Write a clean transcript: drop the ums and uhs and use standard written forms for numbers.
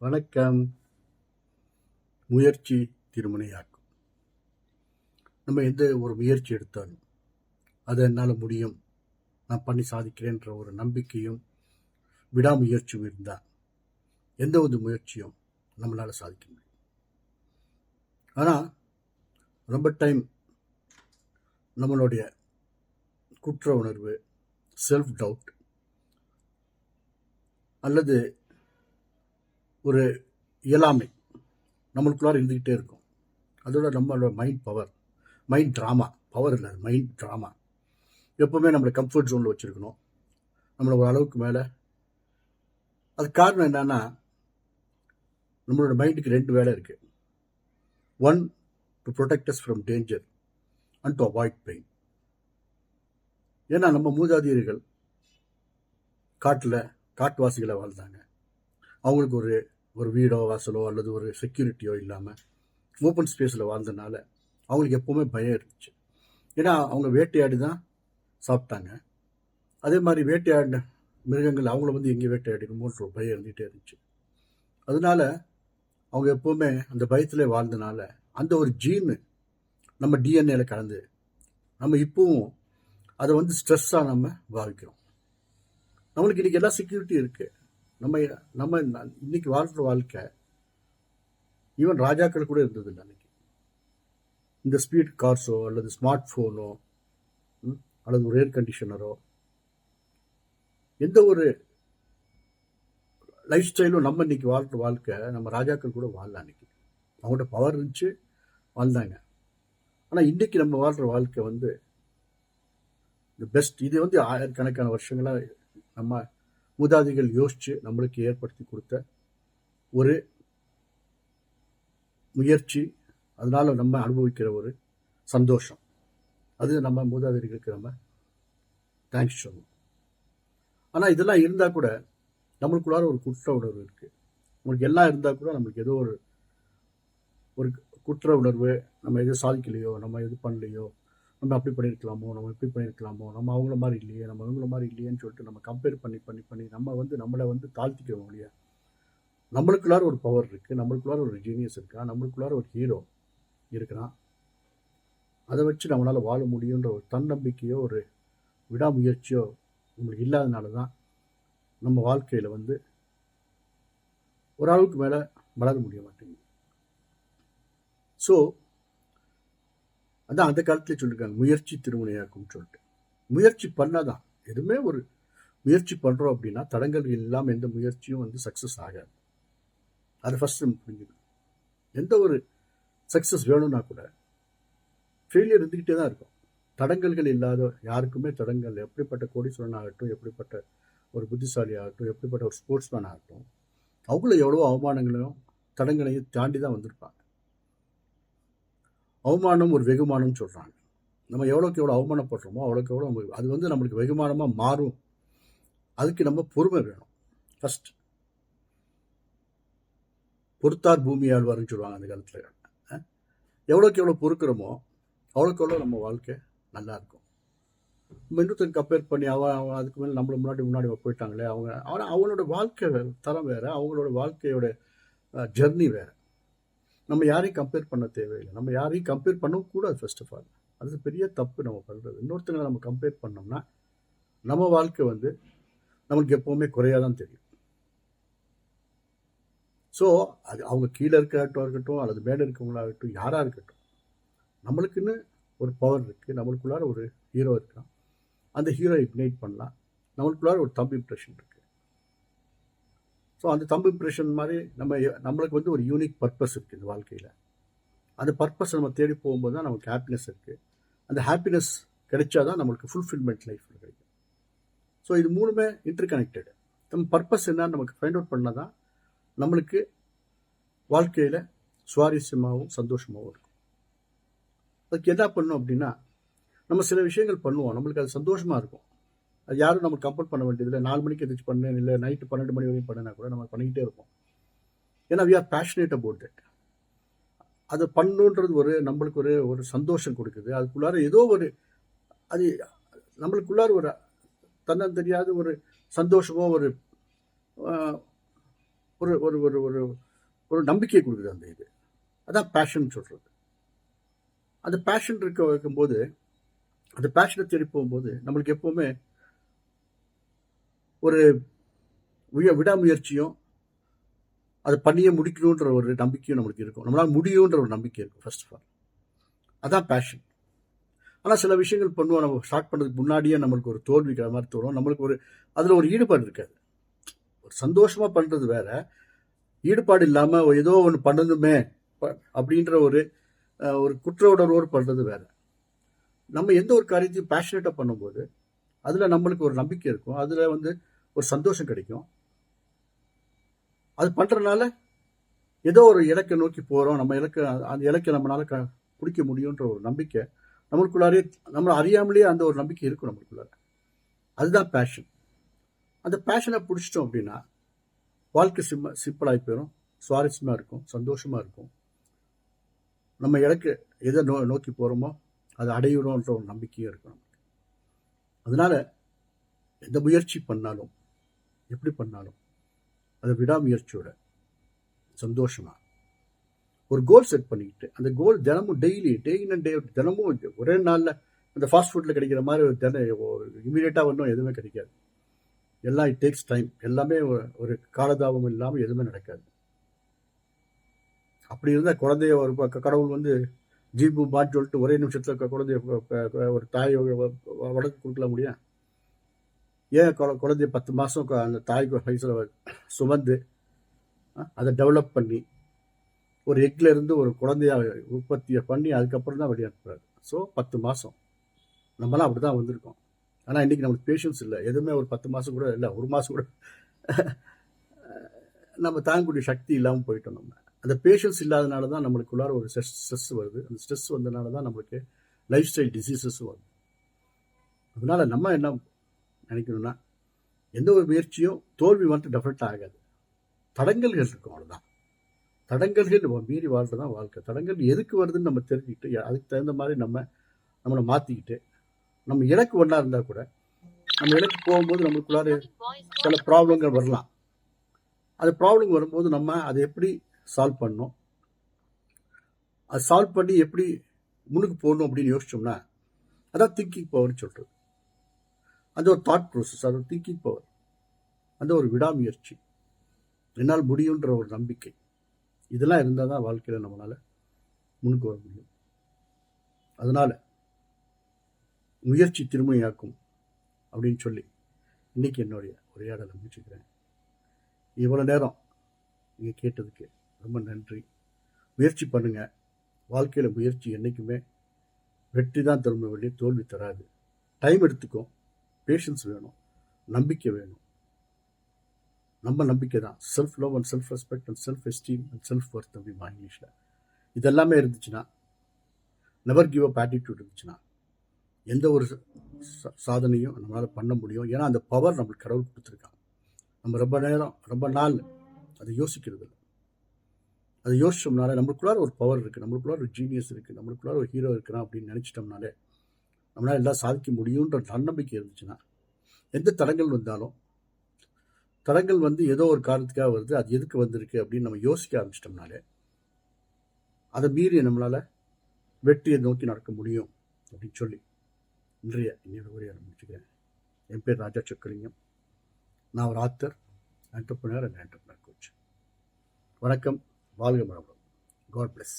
வணக்கம். முயற்சி திருமணையாக்கும். நம்ம எந்த ஒரு முயற்சி எடுத்தாலும் அதை என்னால் முடியும், நான் பண்ணி சாதிக்கிறேன்ற ஒரு நம்பிக்கையும் விடாமுயற்சியும் இருந்தால் எந்த ஒரு முயற்சியும் நம்மளால் சாதிக்க முடியும். ஆனால் ரொம்ப டைம் நம்மளுடைய குற்ற உணர்வு, செல்ஃப் டவுட் அல்லது ஒரு இயலாமை நம்மளுக்குள்ளார இருந்துக்கிட்டே இருக்கும். அதோட நம்மளோட மைண்ட் ட்ராமா, பவர் இல்லை, மைண்ட் ட்ராமா எப்போவுமே நம்மளை கம்ஃபர்ட் ஜோனில் வச்சுருக்கணும், நம்மளை ஒரு அளவுக்கு மேலே. அது காரணம் என்னன்னா, நம்மளோட மைண்டுக்கு 2 வேலை இருக்குது. 1 to protect us from danger and to avoid pain. ஏன்னா நம்ம மூதாதையர்கள் காட்டுவாசிகளை வாழ்ந்தாங்க. அவங்களுக்கு ஒரு வீடோ வாசலோ அல்லது ஒரு செக்யூரிட்டியோ இல்லாமல் ஓப்பன் ஸ்பேஸில் வாழ்ந்தனால அவங்களுக்கு எப்போவுமே பயம் இருந்துச்சு. ஏன்னா அவங்க வேட்டையாடி தான் சாப்பிட்டாங்க. அதே மாதிரி வேட்டையாடின மிருகங்கள் அவங்கள எங்கே வேட்டையாடினமோன்ற ஒரு பயம் இருந்துகிட்டே இருந்துச்சு. அதனால அவங்க எப்போவுமே அந்த பயத்தில் வாழ்ந்தனால அந்த ஒரு ஜீனு நம்ம டிஎன்ஏல கலந்து நம்ம இப்போவும் அதை ஸ்ட்ரெஸ்ஸாக நம்ம பாவிக்கிறோம். நம்மளுக்கு இன்றைக்கி எல்லா செக்யூரிட்டியும் இருக்குது. நம்ம இன்னைக்கு வாழ்கிற வாழ்க்கை ஈவன் ராஜாக்கள் கூட இருந்ததில்லை. அன்னைக்கு இந்த ஸ்பீட் கார்ஸோ அல்லது ஸ்மார்ட் ஃபோனோ அல்லது ஒரு ஏர் கண்டிஷனரோ எந்த ஒரு லைஃப் ஸ்டைலும் நம்ம இன்னைக்கு வாழ்கிற வாழ்க்கை நம்ம ராஜாக்கள் கூட வாழல. அன்னைக்கு அவங்கள்ட்ட பவர் இருந்துச்சு, வாழ்ந்தாங்க. ஆனால் இன்றைக்கி நம்ம வாழ்கிற வாழ்க்கை இந்த பெஸ்ட். இது ஆயிரக்கணக்கான வருஷங்களாக நம்ம மூதாதிகள் யோசித்து நம்மளுக்கு ஏற்படுத்தி கொடுத்த ஒரு முயற்சி. அதனால நம்ம அனுபவிக்கிற ஒரு சந்தோஷம், அது நம்ம மூதாதிகளுக்கு நம்ம தேங்க்ஸ் சொல்லணும். ஆனால் இதெல்லாம் இருந்தால் கூட நம்மளுக்குள்ளார ஒரு குற்ற உணர்வு இருக்குது. நம்மளுக்கு எல்லாம் இருந்தால் கூட நம்மளுக்கு ஏதோ ஒரு குற்ற உணர்வு, நம்ம எதுவும் சாதிக்கலையோ, நம்ம எது பண்ணலையோ, நம்ம அப்படி பண்ணியிருக்கலாமோ, நம்ம இப்படி பண்ணியிருக்கலாமோ, நம்ம அவங்கள மாதிரி இல்லையே, நம்ம அவங்கள மாதிரி இல்லையேன்னு சொல்லிட்டு நம்ம கம்பேர் பண்ணி நம்ம நம்மளை தாழ்த்திக்கிறோம் இல்லையா. நம்மளுக்குள்ளார ஒரு பவர் இருக்குது, நம்மளுக்குள்ளார ஒரு ஜீனியஸ் இருக்கான், நம்மளுக்குள்ளார ஒரு ஹீரோ இருக்கிறான். அதை வச்சு நம்மளால் வாழ முடியுன்ற ஒரு தன்னம்பிக்கையோ ஒரு விடாமுயற்சியோ நம்மளுக்கு இல்லாதனால தான் நம்ம வாழ்க்கையில் ஒரு அளவுக்கு மேலே வளர முடிய மாட்டேங்குது. ஸோ அதான் அந்த காலத்திலே சொல்லியிருக்காங்க, முயற்சி திருமணையாக்கும்னு சொல்லிட்டு. முயற்சி பண்ணாதான் எதுவுமே. ஒரு முயற்சி பண்ணுறோம் அப்படின்னா தடங்கள் இல்லாமல் எந்த முயற்சியும் சக்ஸஸ் ஆகாது. அதை ஃபஸ்ட் நம்ம புரிஞ்சுக்கணும். எந்த ஒரு சக்ஸஸ் வேணும்னா கூட ஃபெயிலியர் இருந்துக்கிட்டே தான் இருக்கும். தடங்கல்கள் இல்லாத யாருக்குமே தடங்கள், எப்படிப்பட்ட கோடீஸ்வரன் ஆகட்டும், எப்படிப்பட்ட ஒரு புத்திசாலி ஆகட்டும், எப்படிப்பட்ட ஒரு ஸ்போர்ட்ஸ்மேன் ஆகட்டும், அவங்கள எவ்வளோ அவமானங்களையும் தடங்களையும் தாண்டி தான் வந்திருப்பாங்க. அவமானம் ஒரு வெகுமானம்னு சொல்கிறாங்க. நம்ம எவ்வளோக்கு எவ்வளோ அவமானப்படுறோமோ அவ்வளோக்கு எவ்வளோ அது நம்மளுக்கு வெகுமானமாக மாறும். அதுக்கு நம்ம பொறுமை வேணும். ஃபஸ்ட் பொறுத்தார் பூமி ஆழ்வார்னு சொல்லுவாங்க அந்த காலத்தில். எவ்வளோக்கு எவ்வளோ பொறுக்கிறோமோ அவ்வளோக்கு எவ்வளோ நம்ம வாழ்க்கை நல்லாயிருக்கும். நம்ம இன்னொருத்தருக்கு கம்பேர் பண்ணி அவன் அதுக்கு மேலே நம்மளை முன்னாடி போயிட்டாங்களே அவனோட வாழ்க்கை தரம் வேறு, அவங்களோட வாழ்க்கையோட ஜெர்னி வேறு. நம்ம யாரையும் கம்பேர் பண்ண தேவையில்லை. நம்ம யாரையும் கம்பேர் பண்ணக்கூடாது. ஃபர்ஸ்ட் ஆஃப் ஆல் அது பெரிய தப்பு நம்ம பண்ணுறது. இன்னொருத்தங்களை நம்ம கம்பேர் பண்ணோம்னா நம்ம வாழ்க்கை நம்மளுக்கு எப்போவுமே குறையாக தான் தெரியும். ஸோ அது அவங்க கீழே இருக்கட்டும் அல்லது மேலே இருக்கவங்களாகட்டும், யாராக இருக்கட்டும், நம்மளுக்குன்னு ஒரு பவர் இருக்குது. நம்மளுக்குள்ளார ஒரு ஹீரோ இருக்கான். அந்த ஹீரோ இக்னைட் பண்ணலாம். நம்மளுக்குள்ளார ஒரு தம்பு இம்ப்ரெஷன் இருக்குது. ஸோ அந்த தம்பு இம்ப்ரெஷன் மாதிரி நம்மளுக்கு ஒரு யூனிக் பர்பஸ் இருக்குது இந்த வாழ்க்கையில். அந்த பர்பஸ் நம்ம தேடி போகும்போது தான் நமக்கு ஹாப்பினஸ் இருக்குது. அந்த ஹாப்பினஸ் கிடைச்சாதான் நம்மளுக்கு ஃபுல்ஃபில்மெண்ட் லைஃப்பில் கிடைக்கும். ஸோ இது மூணுமே இன்டர் கனெக்டடு. நம்ம பர்பஸ் என்னன்னு நமக்கு ஃபைண்ட் அவுட் பண்ணால் தான் நம்மளுக்கு வாழ்க்கையில் சுவாரஸ்யமாகவும் சந்தோஷமாகவும் இருக்கும். அதுக்கு என்ன பண்ணணும் அப்படின்னா, நம்ம சில விஷயங்கள் பண்ணுவோம், நம்மளுக்கு அது சந்தோஷமாக இருக்கும். அது யாரும் நம்ம கம்பல் பண்ண வேண்டியதில்லை. 4 மணிக்கு எதிர்த்து பண்ணேன், இல்லை நைட்டு 12 மணி வரைக்கும் பண்ணினா கூட நம்ம பண்ணிக்கிட்டே இருப்போம். ஏன்னா we are passionate about that. அதை பண்ணுன்றது நம்மளுக்கு ஒரு சந்தோஷம் கொடுக்குது. அதுக்குள்ளார ஏதோ அது நம்மளுக்குள்ளார ஒரு தன்னந்தெரியாத ஒரு சந்தோஷமோ ஒரு ஒரு ஒரு ஒரு ஒரு ஒரு நம்பிக்கையை கொடுக்குது அந்த இது. அதான் பேஷன் சொல்கிறது. அந்த பேஷன் வைக்கும்போது, அந்த பேஷனை தேடி போகும்போது நம்மளுக்கு எப்போவுமே ஒரு விடாமுயற்சியும், அதை பண்ணியே முடிக்கணுன்ற ஒரு நம்பிக்கையும் நம்மளுக்கு இருக்கும். நம்மளால் முடியுன்ற ஒரு நம்பிக்கை இருக்கும் ஃபர்ஸ்ட் ஆஃப் ஆல். அதான் பேஷன். ஆனால் சில விஷயங்கள் பண்ணுவோம், நம்ம ஸ்டார்ட் பண்ணுறதுக்கு முன்னாடியே நம்மளுக்கு ஒரு தோல்விக்கிற மாதிரி தோணும். நம்மளுக்கு அதில் ஒரு ஈடுபாடு இருக்காது. ஒரு சந்தோஷமாக பண்ணுறது வேற, ஈடுபாடு இல்லாமல் ஏதோ ஒன்று பண்ணணுமே அப்படின்ற ஒரு குற்ற உணர்வோடு பண்ணுறது வேற. நம்ம எந்த ஒரு காரியத்தையும் பேஷனேட்டாக பண்ணும்போது அதில் நம்மளுக்கு ஒரு நம்பிக்கை இருக்கும், அதில் ஒரு சந்தோஷம் கிடைக்கும். அது பண்ணுறதுனால ஏதோ ஒரு இலக்கை நோக்கி போகிறோம், நம்ம அந்த இலக்கை நம்மளால பிடிக்க முடியுன்ற ஒரு நம்பிக்கை நம்மளுக்குள்ளாரே, நம்மளை அறியாமலேயே அந்த ஒரு நம்பிக்கை இருக்கும் நம்மளுக்குள்ளார. அதுதான் பேஷன். அந்த பேஷனை பிடிச்சிட்டோம் அப்படின்னா வாழ்க்கை சிம்பிளாகி போயிடும், சுவாரஸ்யமாக இருக்கும், சந்தோஷமாக இருக்கும். நம்ம இலக்கு எதை நோக்கி போகிறோமோ அதை அடையிறோன்ற ஒரு நம்பிக்கையும் இருக்கும் நமக்கு. அதனால எந்த முயற்சி பண்ணாலும், எப்படி பண்ணாலும், அதை விடாமுயற்சியோட சந்தோஷமா ஒரு கோல் செட் பண்ணிக்கிட்டு, அந்த கோல் தினமும் தினமும் ஒரே நாளில் அந்த ஃபாஸ்ட் ஃபுட்டில் கிடைக்கிற மாதிரி இமீடியட்டாக ஒன்றும் எதுவுமே கிடைக்காது. எல்லாம் இட் டேக்ஸ் டைம். எல்லாமே ஒரு காலதாபம் இல்லாமல் எதுவுமே நடக்காது. அப்படி இருந்தால் குழந்தைய ஒரு கடவுள் ஜீபு பாட்டு சொல்லிட்டு ஒரே நிமிஷத்தில் குழந்தைய ஒரு தாய் வளர்த்து கொடுக்கல முடியும்? ஏன் குழந்தைய 10 மாதம் அந்த தாய்க்கு வயசில் சுமந்து அதை டெவலப் பண்ணி ஒரு எக்ல இருந்து ஒரு குழந்தைய உற்பத்தியை பண்ணி அதுக்கப்புறம் தான் வெளியேற்றுறாரு. ஸோ 10 மாதம் நம்மளாம் அப்படி தான் வந்திருக்கோம். ஆனால் இன்றைக்கி நம்மளுக்கு பேஷன்ஸ் இல்லை. எதுவுமே ஒரு 10 மாதம் கூட இல்லை, 1 மாதம் கூட நம்ம தாங்கக்கூடிய சக்தி இல்லாமல் போயிட்டோம். நம்ம அந்த பேஷன்ஸ் இல்லாதனால தான் நம்மளுக்குள்ளார ஒரு ஸ்ட்ரெஸ் வருது. அந்த ஸ்ட்ரெஸ் வந்ததுனால தான் நம்மளுக்கு லைஃப் ஸ்டைல் டிசீசஸும் வருது. அதனால நம்ம என்ன நினைக்கணும்னா, எந்த ஒரு முயற்சியும் தோல்வி டெஃபினட்டாக ஆகாது. தடங்கல்கள் இருக்கும், அவ்வளோதான். தடங்கல்கள் மீறி வாழ்றது தான் வாழ்க்கை. தடங்கள் எதுக்கு வருதுன்னு நம்ம தெரிஞ்சுக்கிட்டு அதுக்கு தகுந்த மாதிரி நம்மளை மாற்றிக்கிட்டு, நம்ம இலக்கு ஒன்றா இருந்தால் கூட நம்ம இலக்கு போகும்போது நம்மளுக்குள்ளார சில ப்ராப்ளங்கள் வரலாம். அது ப்ராப்ளம் வரும்போது நம்ம அதை எப்படி சால்வ் பண்ணணும், அது சால்வ் பண்ணி எப்படி முன்னுக்கு போகணும் அப்படின்னு யோசிச்சோம்னா அதான் திங்கிங் பவர்னு சொல்கிறது. அந்த ஒரு தாட் ப்ரோசஸ், அது ஒரு திங்கிங் பவர், அந்த ஒரு விடாமுயற்சி, என்னால் முடியுன்ற ஒரு நம்பிக்கை, இதெல்லாம் இருந்தால் தான் வாழ்க்கையில் நம்மளால் முன்னுக்கு வர முடியும். அதனால் முயற்சி திருமையாக்கும் அப்படின்னு சொல்லி இன்றைக்கி என்னுடைய உரையாடலை முடிச்சுக்கிறேன். இவ்வளோ நேரம் நீங்கள் கேட்டதுக்கு ரொம்ப நன்றி. முயற்சி பண்ணுங்கள். வாழ்க்கையில் முயற்சி என்றைக்குமே வெற்றி தான் திரும்ப வெளியே, தோல்வி தராது. டைம் எடுத்துக்கும், பேஷன்ஸ் வேணும், நம்பிக்கை வேணும். நம்ம நம்பிக்கை தான் self love and self respect and self esteem and self worth அப்படிமா இங்கிலீஷில். இதெல்லாமே இருந்துச்சுன்னா, நெவர் கிவ் அப் ஆட்டிடியூட் இருந்துச்சுன்னா எந்த ஒரு சாதனையும் நம்மளால் பண்ண முடியும். ஏன்னா அந்த பவர் நம்மளுக்கு கடவுள் கொடுத்துருக்காங்க. நம்ம ரொம்ப நாள் அதை யோசிக்கிறது இல்லை. அதை யோசிச்சோம்னாலே நம்மளுக்குள்ளார ஒரு பவர் இருக்குது, நம்மளுக்குள்ளார ஒரு ஜீனியஸ் இருக்குது, நம்மளுக்குள்ளார ஒரு ஹீரோ இருக்கிறான் அப்படின்னு நினச்சிட்டோம்னாலே நம்மளால் எல்லாம் சாதிக்க முடியுன்ற தன்னம்பிக்கை இருந்துச்சுன்னா, எந்த தடங்கள் வந்தாலும், தடங்கள் ஏதோ ஒரு காரணத்துக்காக வருது, அது எதுக்கு வந்திருக்கு அப்படின்னு நம்ம யோசிக்க ஆரம்பிச்சிட்டோம்னாலே அதை மீறி நம்மளால் வெற்றியை நோக்கி நடக்க முடியும் அப்படின்னு சொல்லி என்னோட உரையாட முடிச்சுக்கிறேன். என் பேர் ராஜா சொக்கலிங்கம். நான் ஒரு author, entrepreneur and entrepreneur coach. வணக்கம். வாழ்க வளமுடன். God plus.